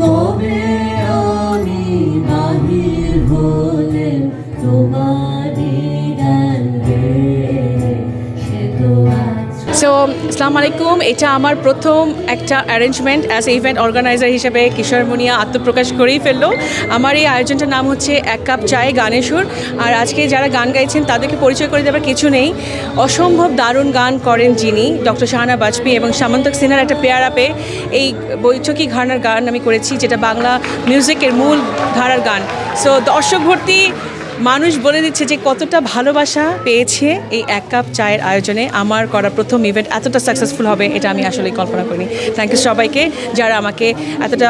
কবে আমি বাহির হলে তোমারই গান গেয়ে সে তো আজ। সো আসসালামু আলাইকুম, এটা আমার প্রথম একটা অ্যারেঞ্জমেন্ট অ্যাজ ইভেন্ট অর্গানাইজার হিসেবে কিশোর মুনিয়া আত্মপ্রকাশ করেই ফেললো। আমার এই আয়োজনটার নাম হচ্ছে এক কাপ চায়ে গানের সুর। আর আজকে যারা গান গাইছেন তাদেরকে পরিচয় করে দেওয়ার কিছু নেই। অসম্ভব দারুণ গান করেন যিনি, ডক্টর শাহানা বাজপেয়ী এবং সামন্তক সিনহার একটা পেয়ার আপে এই বৈঠকি ঘরানার গান আমি করেছি, যেটা বাংলা মিউজিকের মূল ধারার গান। সো দর্শক ভর্তি মানুষ বলে দিচ্ছে যে কতটা ভালোবাসা পেয়েছে এই এক কাপ চায়ের আয়োজনে। আমার করা প্রথম ইভেন্ট এতটা সাকসেসফুল হবে এটা আমি আসলে কল্পনা করিনি। থ্যাংক ইউ সবাইকে যারা আমাকে এতটা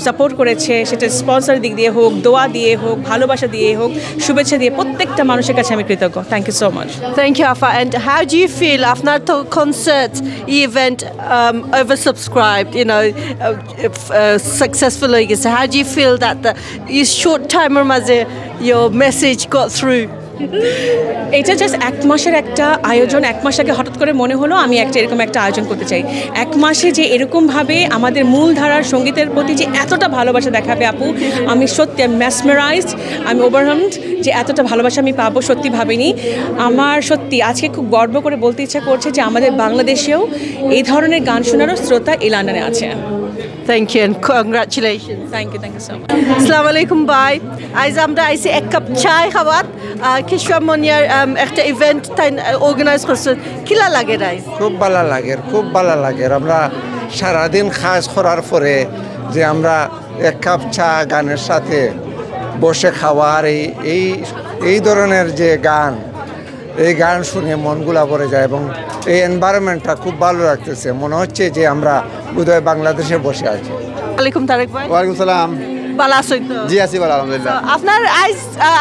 সাপোর্ট করেছে, সেটা স্পন্সর দিক দিয়ে হোক, দোয়া দিয়ে হোক, ভালোবাসা দিয়ে হোক, শুভেচ্ছা দিয়ে, প্রত্যেকটা মানুষের কাছে আমি কৃতজ্ঞ। Thank you so much. Thank you, Afa. And how do you feel after the concert event oversubscribed, successfully? So how do you feel that the short time your message got through? এটা just এক মাসের একটা আয়োজন। এক মাস আগে হঠাৎ করে মনে হলো আমি এরকম একটা আয়োজন করতে চাই। এক মাসে যে এরকমভাবে আমাদের মূল ধারার সঙ্গীতের প্রতি যে এতটা ভালোবাসা দেখাবে আপু, আমি সত্যি মেসমেরাইজড, আমি ওভারওয়েলমড যে এতটা ভালোবাসা আমি পাবো, সত্যি ভাবিনি। আমার সত্যি আজকে খুব গর্ব করে বলতে ইচ্ছা করছে যে আমাদের বাংলাদেশেও এই ধরনের গান শোনারও শ্রোতা এই লন্ডনে আছে। Thank you and congratulations. Thank you so much. Assalamu alaikum bye. আজ আমরা আইসি এক কাপ চায় খাওয়াত কিশোর মুনিয়ার একটা ইভেন্ট তাই অর্গানাইজ করছে। কিলা লাগে রাইজ? খুব ভালো লাগে। আমরা সারাদিন কাজ করার পরে যে আমরা এক কাপ চা গানের সাথে বসে খাওয়ার এই ধরনের যে গান, এই গান শুনে মনগুলা ভরে যায় এবং এই এনভায়রনমেন্টটা খুব ভালো লাগতেছে। মনে হচ্ছে যে আমরা বোধহয় বাংলাদেশে বসে আছি। আলাইকুম তারেক ভাই। ওয়ালাইকুম সালাম। ভালো আছেন তো? জি আছি ভালো আলহামদুলিল্লাহ। আপনার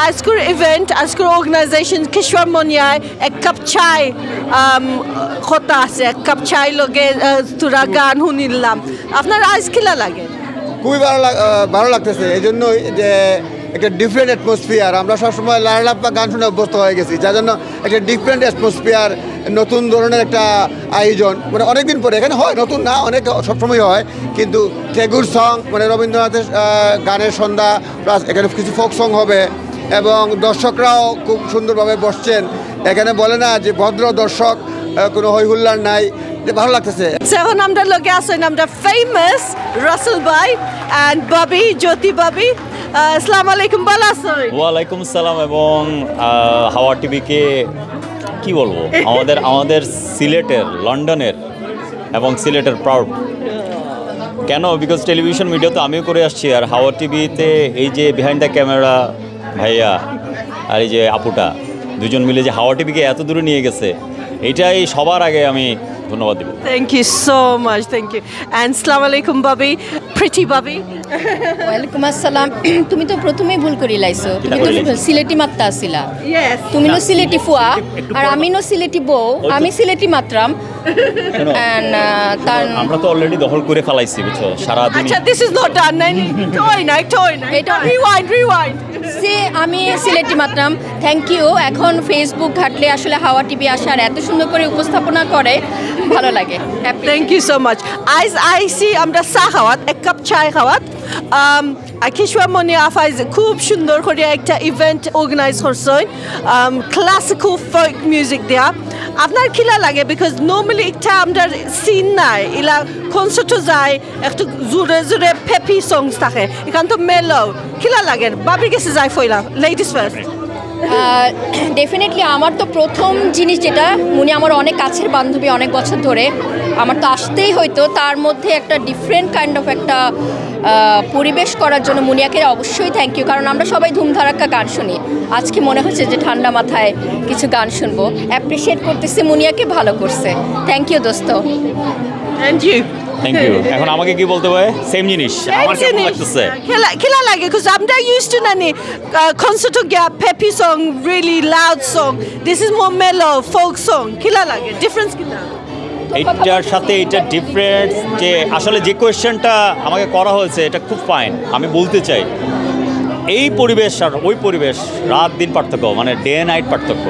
আজকের ইভেন্ট, আজকের অর্গানাইজেশন কিশোর মুনিয়ায় এক কাপ চায় কথা আছে, এক কাপ চায় লগে তোরা গান শুনিলাম। আপনার আজ কিলা লাগে? খুবই ভালো লাগতেছে, এই জন্যই যে একটা ডিফারেন্ট অ্যাটমসফিয়ার। আমরা সবসময় লাড়ালাপ বা গান শুনে অভ্যস্ত হয়ে গেছি, যার জন্য একটা ডিফারেন্ট অ্যাটমসফিয়ার, নতুন ধরনের একটা আয়োজন। মানে অনেকদিন পরে এখানে হয়, নতুন না, অনেক সবসময় হয়, কিন্তু টেগুর সং মানে রবীন্দ্রনাথের গানের সন্ধ্যা, প্লাস এখানে কিছু ফোক সং হবে এবং দর্শকরাও খুব সুন্দরভাবে বসছেন। এখানে বলে না যে ভদ্র দর্শক, কোনো হইহুল্লার নাই, যে ভালো লাগতেছে। এখন আমরা লগে আছেন আমরা ফেমাস রাসেল ভাই অ্যান্ড ববি, জ্যোতি ববি। আসসালামু আলাইকুম, ভালো আছেন? ওয়ালাইকুম আসসালাম। এবং হাওয়া টিভিকে কি বলবো, আমাদের সিলেটের, লন্ডনের এবং সিলেটের প্রাউড। কেন? বিকজ টেলিভিশন মিডিয়া তো আমিও করে আসছি, আর হাওয়া টিভিতে এই যে বিহাইন্ড দ্য ক্যামেরা ভাইয়া আর এই যে আপুটা দুজন মিলে যে হাওয়া টিভিকে এত দূরে নিয়ে গেছে, এইটাই সবার আগে আমি ধন্যবাদ দেব। Thank you so much, thank you. And আসসালামু আলাইকুম ববি, প্রিটি ববি। ওয়ালাইকুম আসসালাম। তুমি তো প্রথমেই ভুল করি লাইছো, তুমি তো সিলেটি মাত্রা আসিলা। ইয়েস, তুমি নো সিলেটি ফুয়া আর আমি নো সিলেটি বউ, আমি সিলেটি মাত্রাম। এন্ড আমরা তো অলরেডি দখল করে ফেলাইছি, বুঝছো, সারা দিন। আচ্ছা, দিস ইজ নট ডান। টয় নাই। এটা রিওয়াইন্ড। সে আমি সিলেটি মাত্রাম। Thank you. এখন ফেসবুক ঘাটলে আসলে হাওয়া টিভি আসার এত সুন্দর করে উপস্থাপনা করে, ভালো লাগে। Thank you so much. আজ আইসি আমরা চা খাওয়াত, এক কাপ চায় খাওয়াত। কিশোর মুনিয়া আফাই খুব সুন্দর করে একটা ইভেন্ট অর্গানাইজ করছেন, ক্লাসিক্যাল ফোক মিউজিক দেয়া। আপনার কিলা লাগে? বিকজ নর্মালি একটা আমরা সিন নাই, এলা কনসার্টও যায়, একটু জোরে জোরে পেপি সংস থাকে, এখান তো মেলো। কিলা লাগে? বাবির কাছে যায় ফইলা, লেডিস ফার্স্ট। ডেফিনেটলি আমার তো প্রথম জিনিস যেটা, মুনি আমার অনেক কাছের বান্ধবী, অনেক বছর ধরে, আমার তো আসতেই হয়তো। তার মধ্যে একটা ডিফারেন্ট কাইন্ড অফ একটা পরিবেশ করার জন্য মুনিয়াকে অবশ্যই থ্যাংক ইউ। কারণ আমরা সবাই ধুমধারাক্কা গান শুনি, আজকে মনে হচ্ছে যে ঠান্ডা মাথায় কিছু গান শুনবো। অ্যাপ্রিসিয়েট করতেছি, মুনিয়াকে ভালো করছে। থ্যাংক ইউ দোস্ত। Thank you. Thank you. এখন আমাকে কি বলতে হবে? সেম জিনিস আমার কেমন লাগতেছে? Kila লাগে, because I'm not used to nani concert get peppy song, really loud song. This is more mellow folk song. Kila লাগে, difference kila? এইটার সাথে এইটা ডিফারেন্ট, যে আসলে যে কোয়েশ্চেনটা আমাকে করা হয়েছে এটা খুব ফাইন। আমি বলতে চাই এই পরিবেশ আর ওই পরিবেশ, রাত দিন পার্থক্য, মানে ডে নাইট পার্থক্য।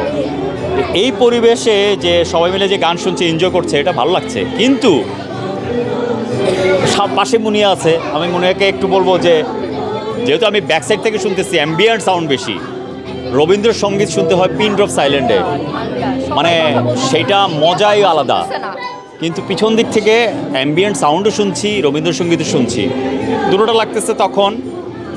এই পরিবেশে যে সবাই মিলে যে গান শুনছে, এনজয় করছে, এটা ভালো লাগছে। কিন্তু পাশে মুনিয়া আছে, আমি মুনিয়াকে একটু বলবো যে যেহেতু আমি ব্যাক সাইড থেকে শুনতেছি অ্যাম্বিয়েন্ট সাউন্ড বেশি, রবীন্দ্রসঙ্গীত শুনতে হয় পিন ড্রপ সাইলেন্টে, মানে সেইটা মজাই আলাদা। কিন্তু পিছন দিক থেকে অ্যাম্বিয়েন্ট সাউন্ডও শুনছি, রবীন্দ্রসঙ্গীতও শুনছি, দুটোটা লাগতেছে তখন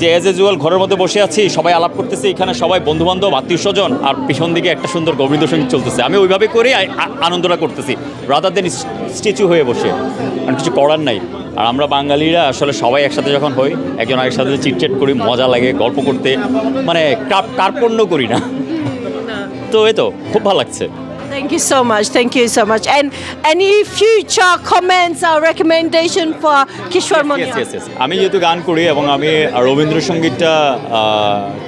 যে অ্যাজ ইউজুয়াল ঘরের মধ্যে বসে আছি, সবাই আলাপ করতেছে, এখানে সবাই বন্ধুবান্ধব আত্মীয় স্বজন, আর পিছন দিকে একটা সুন্দর রবীন্দ্রসঙ্গীত চলতেছে। আমি ওইভাবে করে আনন্দটা করতেছি রাদার দেন স্ট্যাচু হয়ে বসে, আর কিছু করার নাই। আর আমরা বাঙালিরা আসলে সবাই একসাথে যখন হই, একজন আরেক সাথে চিটচেট করি, মজা লাগে গল্প করতে, মানে কার্পণ্য করি না। তো এই তো খুব ভালো লাগছে। Thank you so much. Thank you so much. And any future comments or recommendation for Kishwar Munia? Yes. আমি যেহেতু গান করি এবং আমি রবীন্দ্রসঙ্গীতটা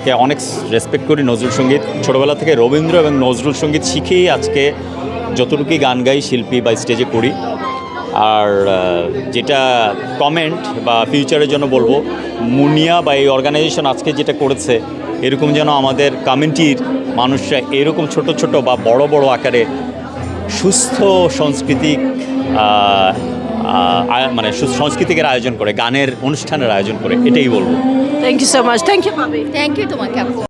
কে অনেক রেসপেক্ট করি, নজরুল সঙ্গীত ছোটোবেলা থেকে রবীন্দ্র এবং নজরুল সঙ্গীত শিখেই আজকে যতটুকুই গান গাই শিল্পী বা স্টেজে করি। আর যেটা কমেন্ট বা ফিউচারের জন্য বলবো, মুনিয়া বা এই অর্গানাইজেশন আজকে যেটা করেছে, এরকম যেন আমাদের কমিউনিটির মানুষরা এরকম ছোট ছোট বা বড় বড় আকারে সুস্থ সাংস্কৃতিক মানে সাংস্কৃতিকের আয়োজন করে, গানের অনুষ্ঠানের আয়োজন করে, এটাই বলবো। Thank you so much. Thank you, Bobby. Thank you তোমাকে আপু।